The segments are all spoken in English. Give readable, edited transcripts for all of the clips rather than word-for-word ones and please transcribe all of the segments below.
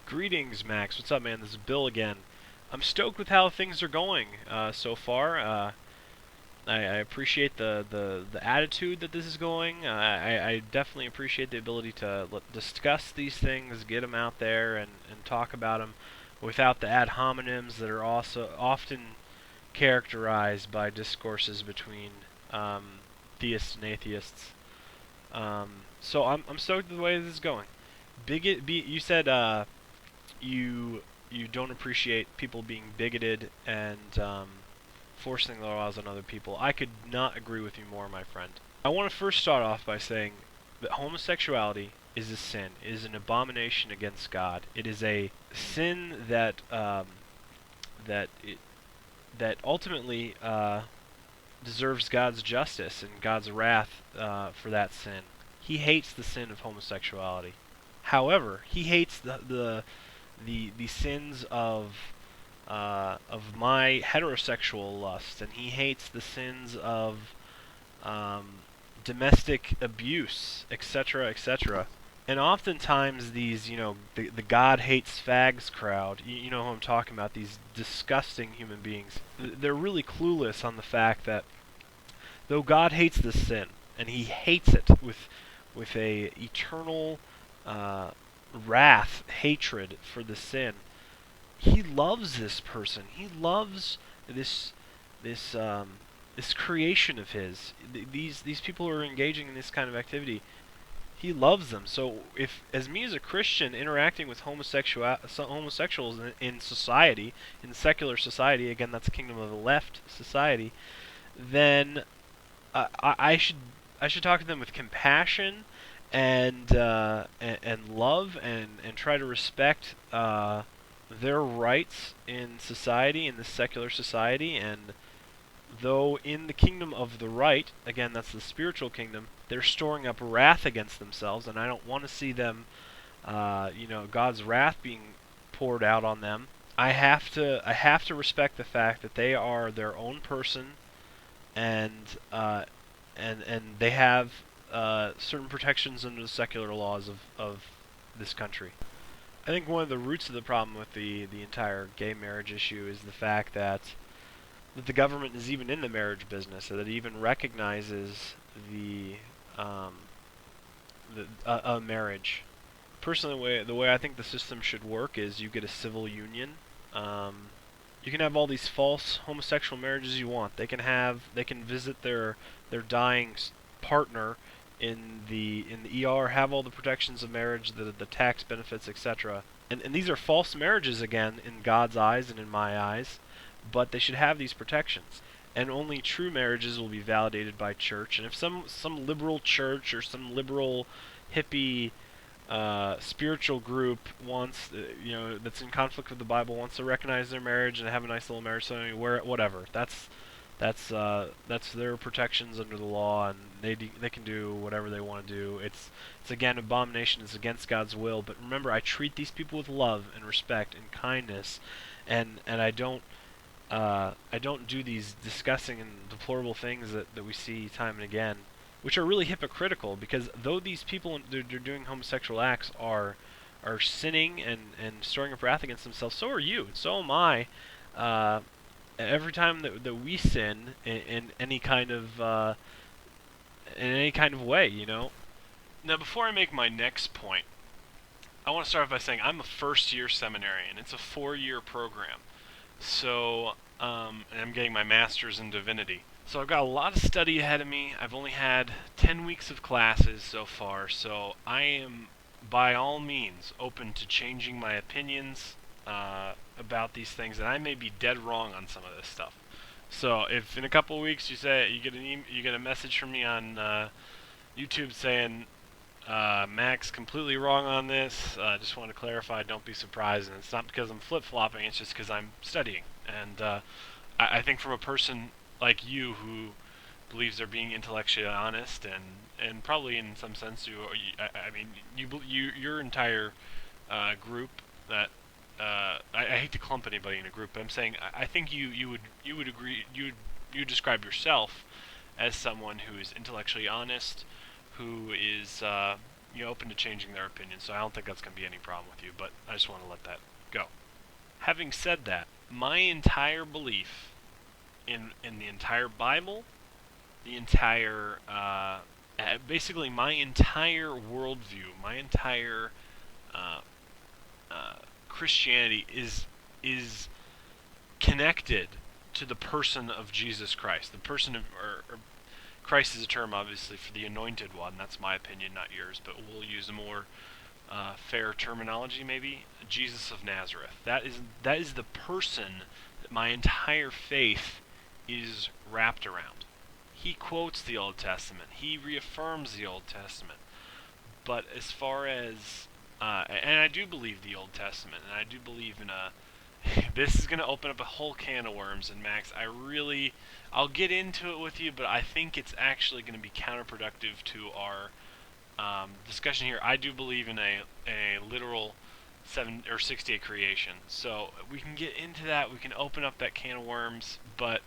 Greetings, Max. What's up, man? This is Bill again. I'm stoked with how things are going so far. I appreciate the attitude that this is going. I definitely appreciate the ability to discuss these things, get them out there, and talk about them without the ad hominems that are also often characterized by discourses between theists and atheists. So I'm stoked with the way this is going. You said you don't appreciate people being bigoted and forcing their laws on other people. I could not agree with you more, my friend. I want to first start off by saying that homosexuality is a sin. It is an abomination against God. It is a sin that it, that ultimately deserves God's justice and God's wrath for that sin. He hates the sin of homosexuality. However, he hates the sins of my heterosexual lust, and he hates the sins of domestic abuse, etc., etc. And oftentimes these, the God hates fags crowd, you know who I'm talking about, these disgusting human beings, they're really clueless on the fact that though God hates this sin, and he hates it with a eternal wrath, hatred for the sin, he loves this person. He loves this this this creation of his. These people who are engaging in this kind of activity, he loves them. So if, as me as a Christian, interacting with homosexuals in society, in secular society, again that's a kingdom of the left society, then I should talk to them with compassion and love and try to respect their rights in society, in this secular society. And though in the kingdom of the right, again that's the spiritual kingdom, they're storing up wrath against themselves, and I don't want to see them, God's wrath being poured out on them. I have to respect the fact that they are their own person, and and they have certain protections under the secular laws of this country. I think one of the roots of the problem with the entire gay marriage issue is the fact that the government is even in the marriage business, or that it even recognizes um, a marriage. Personally, the way I think the system should work is you get a civil union. Um, you can have all these false homosexual marriages you want. They can visit their dying partner in the ER, have all the protections of marriage, the tax benefits, etc. And these are false marriages again in God's eyes and in my eyes, but they should have these protections. And only true marriages will be validated by church. And if some liberal church or some liberal hippie spiritual group wants, that's in conflict with the Bible, wants to recognize their marriage and have a nice little marriage ceremony, whatever. That's their protections under the law, and they can do whatever they want to do. It's again abomination. It's against God's will. But remember, I treat these people with love and respect and kindness, and I don't do these disgusting and deplorable things that we see time and again, which are really hypocritical, because though these people they're doing homosexual acts are sinning and storing up wrath against themselves, so are you, so am I. Uh, every time that we sin in any kind of way, Now, before I make my next point, I want to start off by saying I'm a first-year seminarian. It's a 4-year program. So, and I'm getting my master's in divinity. So I've got a lot of study ahead of me. I've only had 10 weeks of classes so far, so I am, by all means, open to changing my opinions about these things, and I may be dead wrong on some of this stuff. So if in a couple of weeks you get a message from me on YouTube saying Max completely wrong on this, just want to clarify, don't be surprised, and it's not because I'm flip-flopping, it's just because I'm studying. And I think from a person like you who believes they're being intellectually honest, and probably in some sense I mean your entire group that I hate to clump anybody in a group, but I'm saying I think you would agree, you describe yourself as someone who is intellectually honest, who is open to changing their opinion. So I don't think that's going to be any problem with you. But I just want to let that go. Having said that, my entire belief in the entire Bible, the entire basically my entire worldview, my entire uh, Christianity is connected to the person of Jesus Christ. The person of, or Christ is a term, obviously, for the anointed one. That's my opinion, not yours, but we'll use a more fair terminology, maybe. Jesus of Nazareth. That is the person that my entire faith is wrapped around. He quotes the Old Testament. He reaffirms the Old Testament. But as far as and I do believe the Old Testament, and I do believe in a. This is going to open up a whole can of worms, and Max, I'll get into it with you, but I think it's actually going to be counterproductive to our discussion here. I do believe in a literal 6-day creation, so we can get into that. We can open up that can of worms, but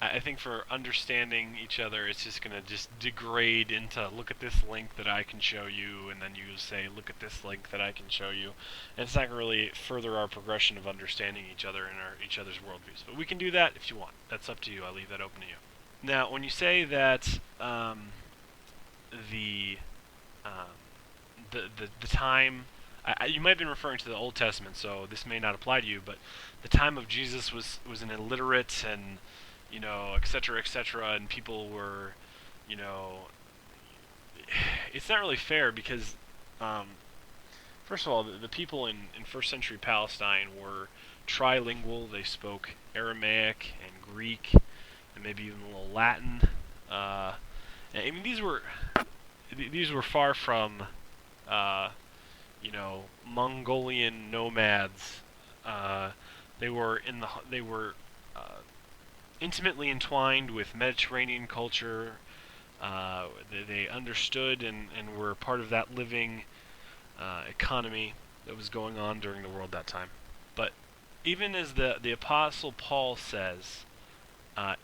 I think for understanding each other, it's just going to just degrade into look at this link that I can show you, and then you say look at this link that I can show you. And it's not going to really further our progression of understanding each other and each other's worldviews. But we can do that if you want. That's up to you. I leave that open to you. Now, when you say that the time, you might have been referring to the Old Testament, so this may not apply to you, but the time of Jesus was an illiterate and etc., etc., and people were, it's not really fair because, first of all, the people in first century Palestine were trilingual. They spoke Aramaic and Greek, and maybe even a little Latin. I mean, these were far from, Mongolian nomads. They were intimately entwined with Mediterranean culture. They understood and were part of that living economy that was going on during the world that time. But even as the Apostle Paul says,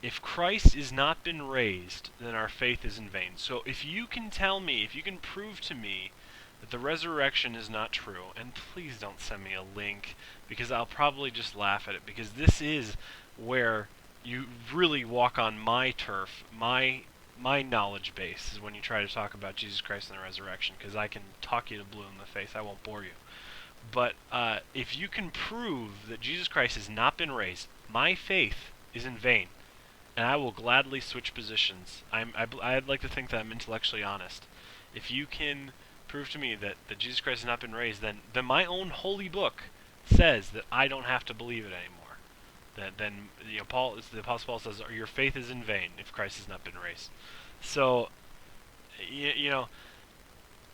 if Christ has not been raised, then our faith is in vain. So if you can prove to me that the resurrection is not true, and please don't send me a link, because I'll probably just laugh at it, because this is where you really walk on my turf, my knowledge base, is when you try to talk about Jesus Christ and the resurrection, because I can talk you to blue in the face. I won't bore you. But if you can prove that Jesus Christ has not been raised, my faith is in vain, and I will gladly switch positions. I'd like to think that I'm intellectually honest. If you can prove to me that Jesus Christ has not been raised, then my own holy book says that I don't have to believe it anymore. Then the Apostle Paul says, your faith is in vain if Christ has not been raised. So,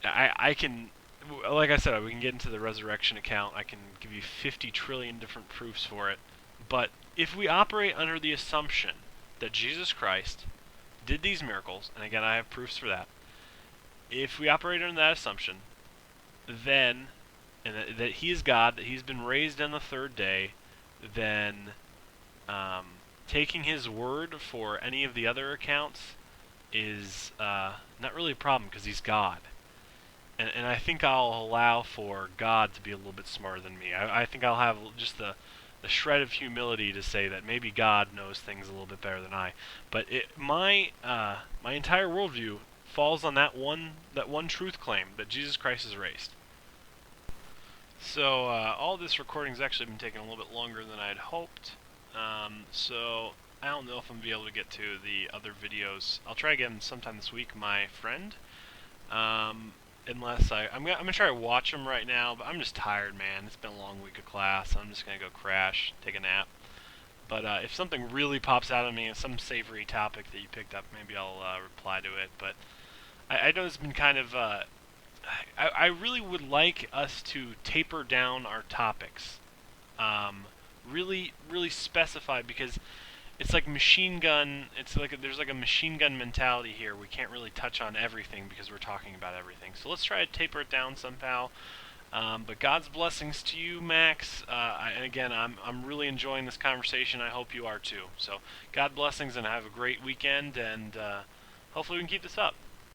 I can, like I said, we can get into the resurrection account. I can give you 50 trillion different proofs for it. But if we operate under the assumption that Jesus Christ did these miracles, and again, I have proofs for that. If we operate under that assumption, then, and that he is God, that he's been raised on the third day, then taking his word for any of the other accounts is not really a problem because he's God. And I think I'll allow for God to be a little bit smarter than me. I think I'll have just the shred of humility to say that maybe God knows things a little bit better than I. But my entire worldview falls on that one truth claim, that Jesus Christ is raised. So all this recording's actually been taking a little bit longer than I'd hoped. So I don't know if I'm going to be able to get to the other videos. I'll try again sometime this week, my friend. Unless I'm going to try to watch them right now, but I'm just tired, man. It's been a long week of class. I'm just going to go crash, take a nap. But if something really pops out of me, some savory topic that you picked up, maybe I'll reply to it. But I know it's been kind of... I really would like us to taper down our topics. Really specify, because it's like machine gun. It's like there's like a machine gun mentality here. We can't really touch on everything because we're talking about everything. So let's try to taper it down somehow. But God's blessings to you, Max. And again, I'm really enjoying this conversation. I hope you are too. So God blessings, and have a great weekend. And hopefully we can keep this up.